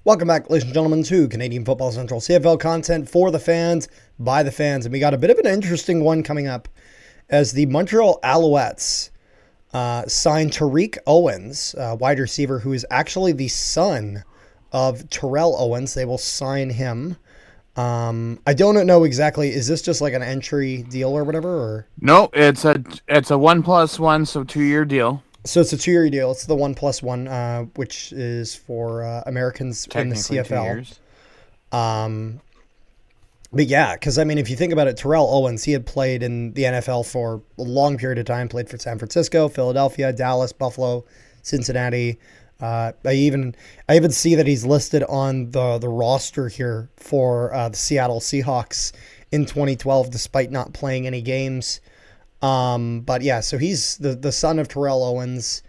Welcome back, ladies and gentlemen, to Canadian Football Central, CFL content for the fans, by the fans. And we got a bit of an interesting one coming up as the Montreal Alouettes signed Tariq Owens, wide receiver, who is actually the son of Tariq Owens. They will sign him. I don't know exactly. Is this just like an entry deal or whatever? Or no, it's a 1+1, so 2-year deal. So it's a 2-year deal. It's the 1+1, which is for Americans in the CFL. 2 years. But yeah, because I mean, if you think about it, Tariq Owens, he had played in the NFL for a long period of time. Played for San Francisco, Philadelphia, Dallas, Buffalo, Cincinnati. I even see that he's listed on the roster here for the Seattle Seahawks in 2012, despite not playing any games. But yeah, so he's the son of Tariq Owens,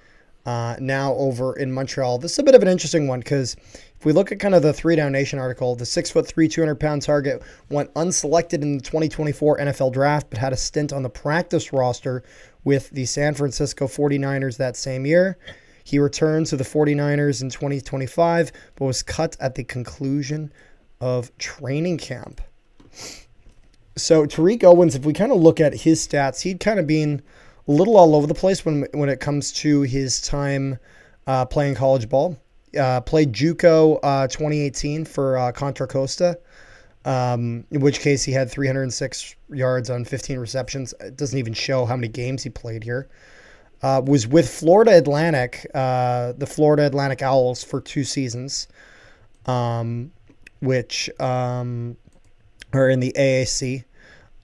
now over in Montreal. This is a bit of an interesting one because if we look at kind of the 3 Down Nation article, the 6'3", 200-pound target went unselected in the 2024 NFL draft, but had a stint on the practice roster with the San Francisco 49ers that same year. He returned to the 49ers in 2025, but was cut at the conclusion of training camp. So Tariq Owens, if we kind of look at his stats, he'd kind of been a little all over the place when it comes to his time playing college ball. Played JUCO 2018 for Contra Costa, in which case he had 306 yards on 15 receptions. It doesn't even show how many games he played here. Was with Florida Atlantic, the Florida Atlantic Owls for 2 seasons, which are in the AAC.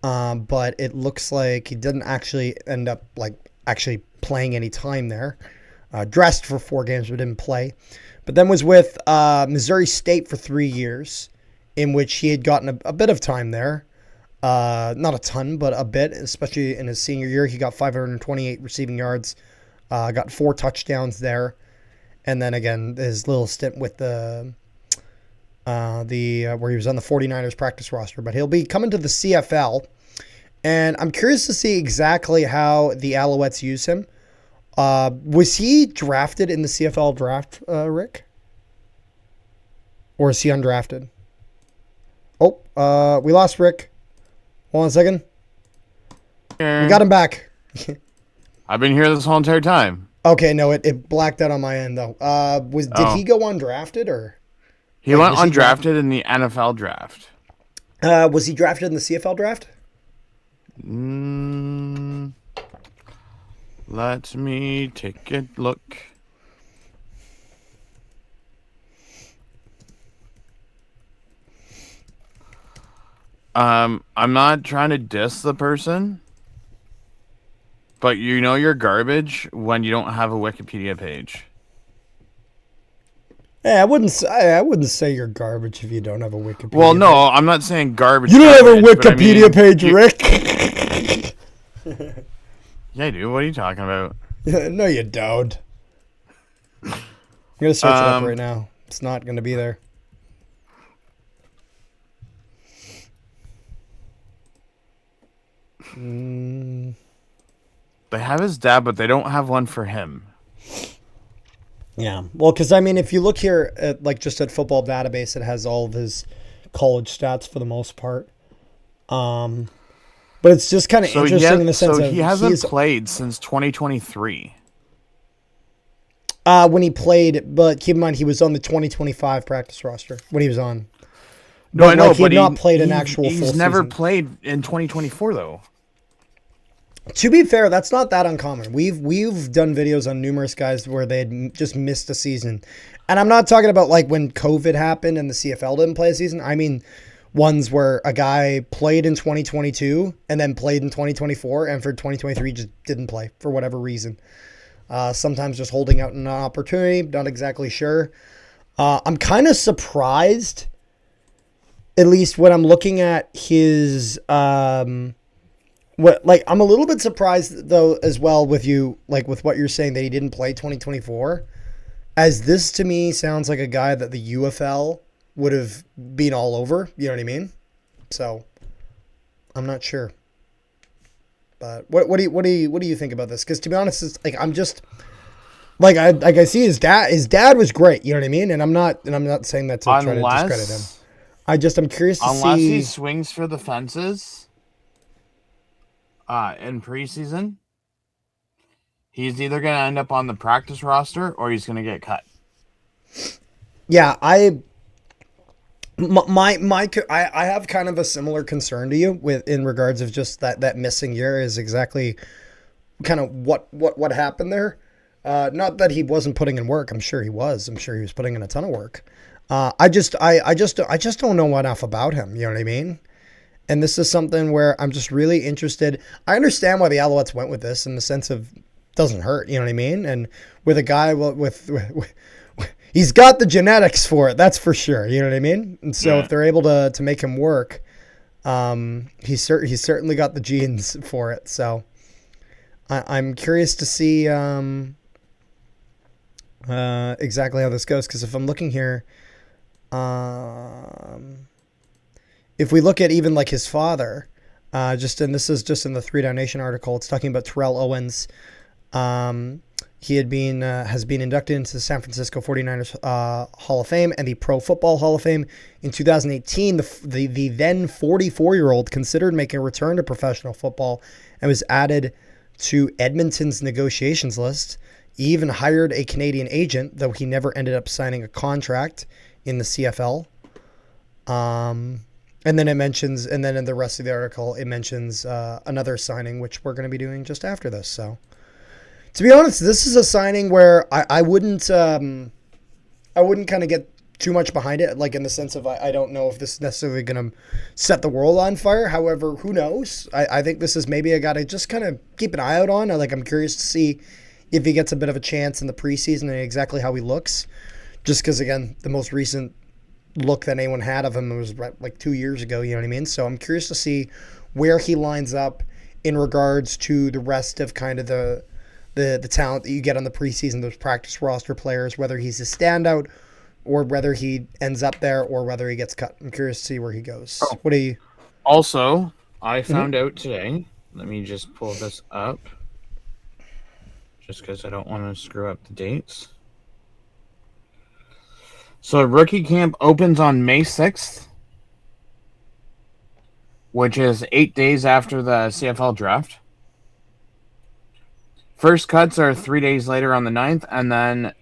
But it looks like he didn't actually end up actually playing any time there. Dressed for 4 games, but didn't play. But then was with Missouri State for 3 years, in which he had gotten a bit of time there. Not a ton, but a bit, especially in his senior year. He got 528 receiving yards, got 4 touchdowns there. And then again, his little stint with the where he was on the 49ers practice roster. But he'll be coming to the CFL. And I'm curious to see exactly how the Alouettes use him. Was he drafted in the CFL draft, Rick? Or is he undrafted? Oh, we lost Rick. Hold on a second. We got him back. I've been here this whole entire time. Okay, no, it blacked out on my end, though. Did he go undrafted, or? He went undrafted in the NFL draft. Was he drafted in the CFL draft? Let me take a look. I'm not trying to diss the person, but you know you're garbage when you don't have a Wikipedia page. Hey, I wouldn't say you're garbage if you don't have a Wikipedia. Well, no, I'm not saying garbage. You don't have a Wikipedia page, Rick. Yeah, I do. What are you talking about? No, you don't. I'm gonna search it up right now. It's not gonna be there. They have his dad, but they don't have one for him. Yeah, well, because I mean, if you look here at just at Football Database, it has all of his college stats for the most part. But it's just kind of interesting in the sense of he hasn't played since 2023. When he played, but keep in mind he was on the 2025 practice roster when he was on. No, I know, he had not played an actual full season. He's never played in 2024 though. To be fair, that's not that uncommon. We've done videos on numerous guys where they had just missed a season. And I'm not talking about when COVID happened and the CFL didn't play a season. I mean ones where a guy played in 2022 and then played in 2024 and for 2023 just didn't play for whatever reason. Sometimes just holding out an opportunity, not exactly sure. I'm kind of surprised, at least when I'm looking at his... I'm a little bit surprised though as well with you, with what you're saying that he didn't play 2024, as this to me sounds like a guy that the UFL would have been all over. You know what I mean? So I'm not sure. But what do you think about this? Because to be honest, it's like I'm just I see his dad. His dad was great. You know what I mean? And I'm not saying that to try to discredit him. Unless I'm curious to unless he see. swings for the fences in preseason, he's either going to end up on the practice roster or he's going to get cut. Yeah, I have kind of a similar concern to you with in regards of just that missing year is exactly kind of what happened there. Not that he wasn't putting in work. I'm sure he was. I'm sure he was putting in a ton of work. I just don't know enough about him. You know what I mean? And this is something where I'm just really interested. I understand why the Alouettes went with this in the sense of doesn't hurt. You know what I mean? And with a guy with he's got the genetics for it. That's for sure. You know what I mean? And so if they're able to make him work, he's certainly got the genes for it. So I'm curious to see exactly how this goes. Because if I'm looking here, if we look at even like his father, this is just in the 3 Down Nation article, it's talking about Tariq Owens. He has been inducted into the San Francisco 49ers Hall of Fame and the Pro Football Hall of Fame in 2018. The then 44-year-old considered making a return to professional football and was added to Edmonton's negotiations list. He even hired a Canadian agent, though he never ended up signing a contract in the CFL. And then in the rest of the article, it mentions another signing, which we're going to be doing just after this. So, to be honest, this is a signing where I wouldn't kind of get too much behind it, like in the sense of I don't know if this is necessarily going to set the world on fire. However, who knows? I think this is maybe a guy to just kind of keep an eye out on. I'm curious to see if he gets a bit of a chance in the preseason and exactly how he looks. Just because, again, the most recent look that anyone had of him was like 2 years ago, you know what I mean? So I'm curious to see where he lines up in regards to the rest of kind of the talent that you get on the preseason, those practice roster players, whether he's a standout or whether he ends up there or whether he gets cut. I'm curious to see where he goes. Oh. What do you... Also, I found out today, let me just pull this up, just because I don't want to screw up the dates. So rookie camp opens on May 6th, which is 8 days after the CFL draft. First cuts are 3 days later on the 9th, and then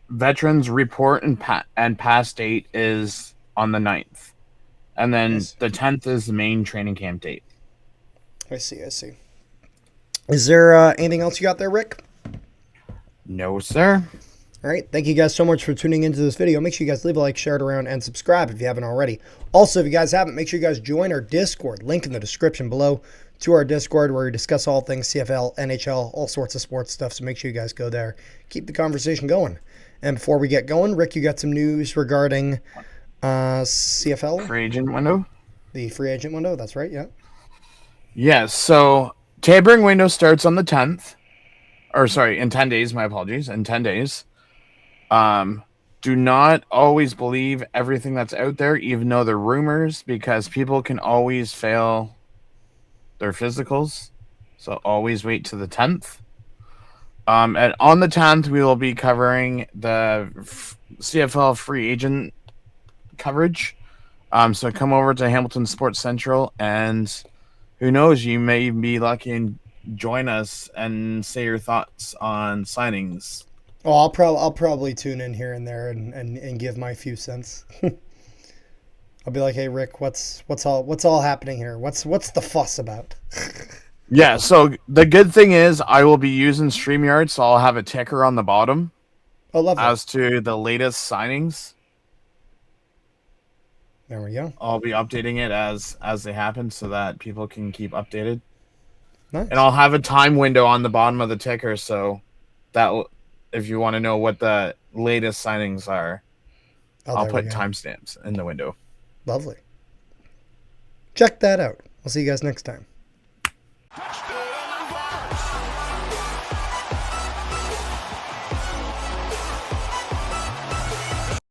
veterans report and pass date is on the 9th. And then the 10th is the main training camp date. I see. Is there anything else you got there, Rick? No, sir. All right. Thank you guys so much for tuning into this video. Make sure you guys leave a like, share it around, and subscribe if you haven't already. Also, if you guys haven't, make sure you guys join our Discord. Link in the description below to our Discord where we discuss all things CFL, NHL, all sorts of sports stuff. So make sure you guys go there. Keep the conversation going. And before we get going, Rick, you got some news regarding CFL? Free agent window? The free agent window. That's right, yeah. Yes, so tampering window starts on the 10th. Or sorry, in 10 days, my apologies. In 10 days. Do not always believe everything that's out there, even though they're rumors, because people can always fail their physicals. So always wait to the 10th. And on the 10th, we will be covering the CFL free agent coverage. So come over to Hamilton Sports Central, and who knows, you may be lucky and join us and say your thoughts on signings. Oh, I'll probably tune in here and there and give my few cents. I'll be like, hey Rick, what's all happening here? What's the fuss about? Yeah, so the good thing is I will be using StreamYard, so I'll have a ticker on the bottom. Oh, lovely. As to the latest signings. There we go. I'll be updating it as they happen so that people can keep updated. Nice. And I'll have a time window on the bottom of the ticker, so that if you want to know what the latest signings are, I'll put timestamps in the window. Lovely. Check that out. I'll see you guys next time.